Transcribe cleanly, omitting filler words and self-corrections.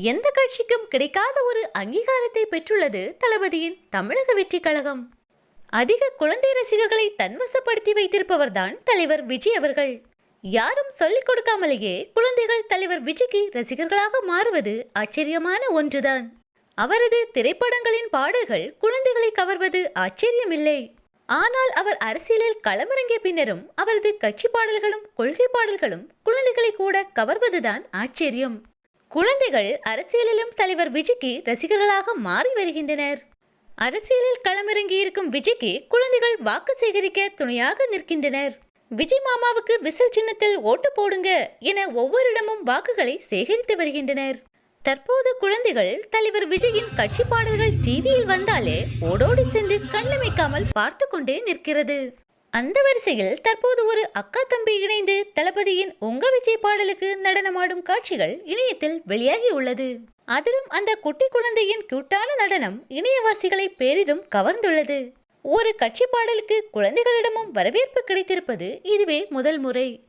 எந்த கட்சிக்கும் கிடைக்காத ஒரு அங்கீகாரத்தை பெற்றுள்ளது தளபதியின் தமிழக வெற்றி கழகம். அதிக குழந்தை ரசிகர்களை தன்வசப்படுத்தி வைத்திருப்பவர்தான் தலைவர் விஜய் அவர்கள். யாரும் சொல்லிக் கொடுக்காமலேயே குழந்தைகள் தலைவர் விஜய்க்கு ரசிகர்களாக மாறுவது ஆச்சரியமான ஒன்றுதான். அவரது திரைப்படங்களின் பாடல்கள் குழந்தைகளை கவர்வது ஆச்சரியமில்லை. ஆனால் அவர் அரசியலில் களமிறங்கிய பின்னரும் அவரது கட்சி பாடல்களும் கொள்கை பாடல்களும் குழந்தைகளை கூட கவர்வதுதான் ஆச்சரியம். குழந்தைகள் அரசியலிலும் தலைவர் விஜய்க்கு ரசிகர்களாக மாறி வருகின்றனர். அரசியலில் களமிறங்கி இருக்கும் விஜய்க்கு குழந்தைகள் வாக்கு சேகரிக்க துணையாக நிற்கின்றனர். விஜய் மாமாவுக்கு விசில் சின்னத்தில் ஓட்டு போடுங்க என ஒவ்வொருடமும் வாக்குகளை சேகரித்து வருகின்றனர். தற்போது குழந்தைகள் தலைவர் விஜயின் கட்சி பாடல்கள் டிவியில் வந்தாலே ஓடோடி சென்று கண்ணமைக்காமல் பார்த்து கொண்டே நிற்கிறது. அந்த வரிசையில் தற்போது ஒரு அக்கா தம்பி இணைந்து தளபதியின் உங்க விஜய் பாடலுக்கு நடனமாடும் காட்சிகள் இணையத்தில் வெளியாகி உள்ளது. அதிலும் அந்த குட்டி குழந்தையின் கியூட்டான நடனம் இணையவாசிகளை பெரிதும் கவர்ந்துள்ளது. ஒரு கட்சி பாடலுக்கு குழந்தைகளிடமும் வரவேற்பு கிடைத்திருப்பது இதுவே முதல் முறை.